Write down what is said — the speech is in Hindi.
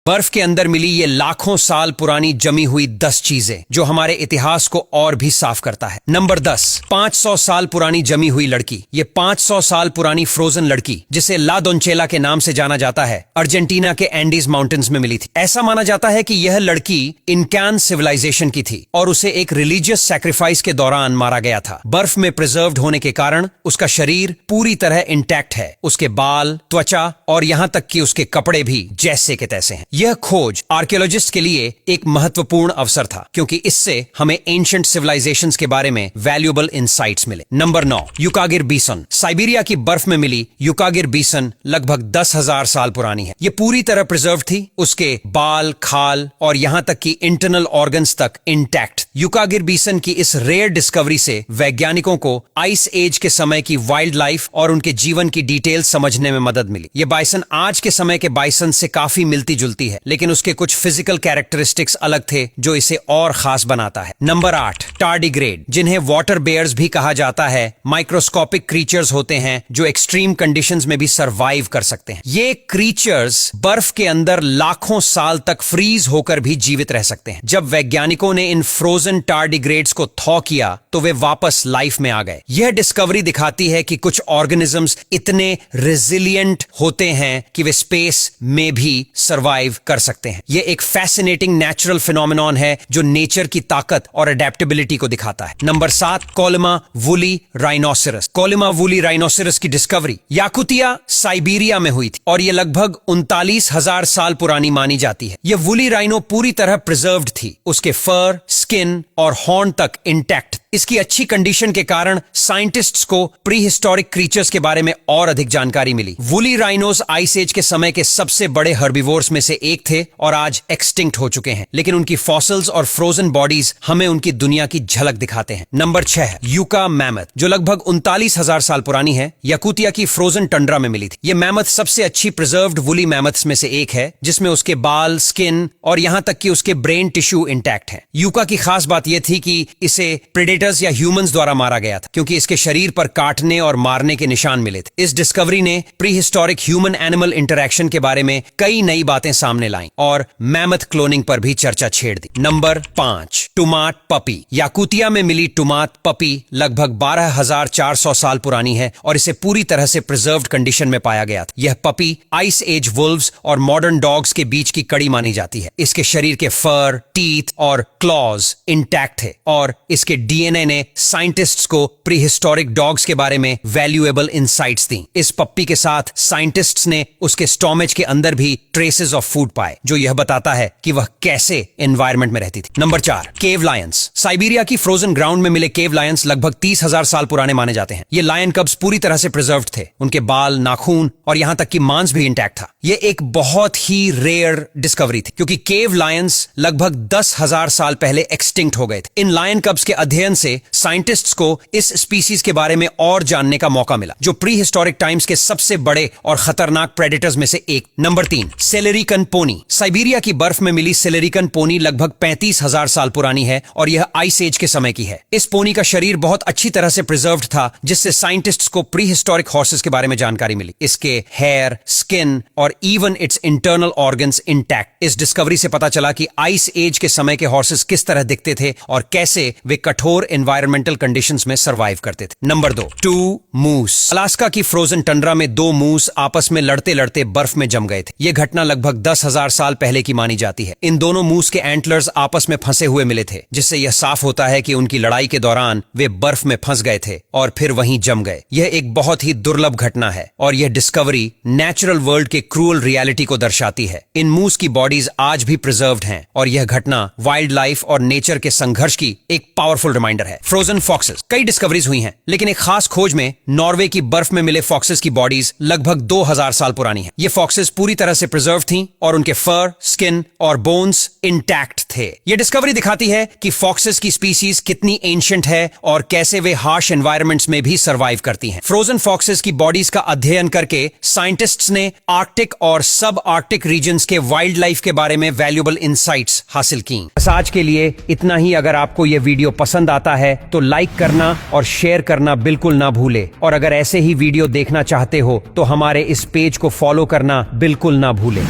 बर्फ के अंदर मिली ये लाखों साल पुरानी जमी हुई 10 चीजें जो हमारे इतिहास को और भी साफ करता है। नंबर 10, 500 साल पुरानी जमी हुई लड़की। ये 500 साल पुरानी फ्रोजन लड़की, जिसे ला डोंचेला के नाम से जाना जाता है, अर्जेंटीना के एंडीज माउंटेन्स में मिली थी। ऐसा माना जाता है कि यह लड़की इनकैन सिविलाइजेशन की थी और उसे एक रिलीजियस सैक्रिफाइस के दौरान मारा गया था। बर्फ में प्रिजर्व्ड होने के कारण उसका शरीर पूरी तरह इंटैक्ट है। उसके बाल, त्वचा और यहां तक कि उसके कपड़े भी जैसे के तैसे हैं। यह खोज आर्कियोलॉजिस्ट के लिए एक महत्वपूर्ण अवसर था, क्योंकि इससे हमें एंशिएंट सिविलाइजेशंस के बारे में वैल्यूएबल इंसाइट्स मिले। नंबर 9, युकागिर बिसन। साइबेरिया की बर्फ में मिली युकागिर बिसन लगभग 10,000 साल पुरानी है। यह पूरी तरह प्रिजर्व थी, उसके बाल, खाल और यहां तक कि इंटरनल ऑर्गन्स तक इंटैक्ट। युकागिर बिसन की इस रेयर डिस्कवरी से वैज्ञानिकों को आइस एज के समय की वाइल्ड लाइफ और उनके जीवन की डिटेल समझने में मदद मिली। यह बाइसन आज के समय के बाइसन से काफी मिलती जुलती है, लेकिन उसके कुछ फिजिकल कैरेक्टरिस्टिक्स अलग थे जो इसे और खास बनाता है। नंबर 8, टार्डिग्रेड, जिन्हें वाटर बेयर्स भी कहा जाता है, माइक्रोस्कोपिक क्रीचर्स होते हैं जो एक्सट्रीम कंडीशंस में भी सरवाइव कर सकते हैं। ये क्रीचर्स बर्फ के अंदर लाखों साल तक फ्रीज होकर भी जीवित रह सकते हैं। जब वैज्ञानिकों ने इन फ्रोजन टार्डिग्रेड्स को थॉ किया तो वे वापस लाइफ में आ गए। यह डिस्कवरी दिखाती है कि कुछ ऑर्गेनिजम्स इतने रेजिलिएंट होते हैं कि वे स्पेस में भी सरवाइव कर सकते हैं। यह एक फैसिनेटिंग नेचुरल फिनोमेनॉन है जो नेचर की ताकत और अडेप्टेबिलिटी को दिखाता है। Number 7, Kolyma woolly rhinoceros. Kolyma woolly rhinoceros की डिस्कवरी याकुतिया, साइबेरिया में हुई थी और यह लगभग 39,000 साल पुरानी मानी जाती है। यह वुली राइनो पूरी तरह प्रिजर्व्ड थी, उसके फर, स्किन और हॉर्न तक इंटैक्ट। इसकी अच्छी कंडीशन के कारण साइंटिस्ट्स को प्री हिस्टोरिक क्रीचर्स के बारे में और अधिक जानकारी मिली। वुली राइनोस आइस एज के समय के सबसे बड़े हर्बिवोर्स में से एक थे और आज एक्सटिंक्ट हो चुके हैं, लेकिन उनकी फॉसिल्स और फ्रोजन बॉडीज हमें उनकी दुनिया की झलक दिखाते हैं। नंबर 6, यूका मैमथ, जो लगभग 39,000 साल पुरानी है, याकुतिया की फ्रोजन टंड्रा में मिली थी। यह मैमथ सबसे अच्छी प्रिजर्व्ड वुली मैमथ्स में से एक है, जिसमें उसके बाल, स्किन और यहां तक कि उसके ब्रेन टिश्यू इंटैक्ट है। यूका की खास बात यह थी कि इसे प्रेडेटर्स या ह्यूमंस द्वारा मारा गया था, क्योंकि इसके शरीर पर काटने और मारने के निशान मिले थे। इस डिस्कवरी ने pre historic human animal interaction के बारे में कई नई बातें सामने लाई और मैमथ क्लोनिंग पर भी चर्चा छेड़ दी। Number 5, Tumat puppy. याकुतिया में मिली टुमात पपी लगभग 12,400 साल पुरानी है और इसे पूरी तरह से प्रिजर्व्ड कंडीशन में पाया गया था। यह पपी आइस एज वुल्व्स और मॉडर्न डॉग्स के बीच की कड़ी मानी जाती है। इसके शरीर के फर, टीथ और क्लॉज इंटैक्ट थे और इसके डीएनए ने साइंटिस्ट्स को प्री हिस्टोरिक डॉग्स के बारे में वैल्यूएबल इंसाइट्स दी। इस पप्पी के साथ साइंटिस्ट्स ने उसके स्टोमेच के अंदर भी ट्रेसेस ऑफ फूड पाए, जो यह बताता है कि वह कैसे एनवायरनमेंट में रहती थी। नंबर 4, केव लायंस। साइबेरिया की फ्रोजन ग्राउंड में मिले केव लायंस लगभग 30,000 साल पुराने माने जाते हैं। ये लायन कब्स पूरी तरह से प्रिजर्व्ड थे, उनके बाल, नाखून और यहां तक कि मांस भी इंटैक्ट था। यह एक बहुत ही रेयर डिस्कवरी थी, क्योंकि केव लायंस लगभग 10,000 साल पहले एक्सटिंक्ट हो गए थे। इन लायन कब्स के अध्ययन से साइंटिस्ट्स को इस स्पीसीज के बारे में और जानने का मौका मिला, जो प्री हिस्टोरिक टाइम्स के सबसे बड़े और खतरनाक प्रेडेटर्स में से एक। Number 3, सेलेरिकन pony. साइबेरिया की बर्फ में मिली सेलेरिकन पोनी लगभग 35,000 साल पुरानी है और यह आइस एज के समय की है। इस पोनी का शरीर बहुत अच्छी तरह से प्रिजर्व्ड था, जिससे साइंटिस्ट्स को प्री हिस्टोरिक हॉर्सेस के बारे में जानकारी मिली। इसके हेयर, स्किन और even it's internal organs intact. इस डिस्कवरी से पता चला कि आइस एज के समय के हॉर्सेस किस तरह दिखते थे और कैसे वे कठोर एनवायरमेंटल कंडीशंस में सरवाइव करते थे। नंबर 2, 2 मूस। अलास्का की फ्रोजन टंड्रा में 2 मूस आपस में लड़ते लड़ते बर्फ में जम गए थे। यह घटना लगभग 10,000 साल पहले की मानी जाती है। इन दोनों मूस के एंटलर्स आपस में फंसे हुए मिले थे, जिससे यह साफ होता है कि उनकी लड़ाई के दौरान वे बर्फ में फंस गए थे और फिर वहीं जम गए। यह एक बहुत ही दुर्लभ घटना है और यह डिस्कवरी नेचुरल वर्ल्ड के क्रूअल रियलिटी को दर्शाती है। इन मूस की बॉडीज आज भी प्रिजर्व्ड हैं और यह घटना वाइल्ड लाइफ और नेचर के संघर्ष की एक पावरफुल रिमाइंडर है। Frozen foxes. कई डिस्कवरीज हुई हैं, लेकिन एक खास खोज में नॉर्वे की बर्फ में मिले फॉक्सेस की बॉडीज लगभग 2,000 साल पुरानी है। ये फॉक्सेस पूरी तरह से प्रिजर्व थीं और उनके फर, स्किन और बोन्स इंटैक्ट थे। ये डिस्कवरी दिखाती है कि फॉक्सेस की स्पीसीज कितनी एंशिएंट है और कैसे वे हार्श एनवायरनमेंट्स में भी सर्वाइव करती हैं। फ्रोजन फॉक्सेस की बॉडीज का अध्ययन करके साइंटिस्ट्स ने आर्कटिक और सब आर्कटिक रीजन्स के वाइल्ड लाइफ के बारे में वैल्यूएबल इंसाइट्स हासिल की। बस आज के लिए इतना ही। अगर आपको यह वीडियो पसंद आता है तो लाइक करना और शेयर करना बिल्कुल ना भूले, और अगर ऐसे ही वीडियो देखना चाहते हो तो हमारे इस पेज को फॉलो करना बिल्कुल ना भूले।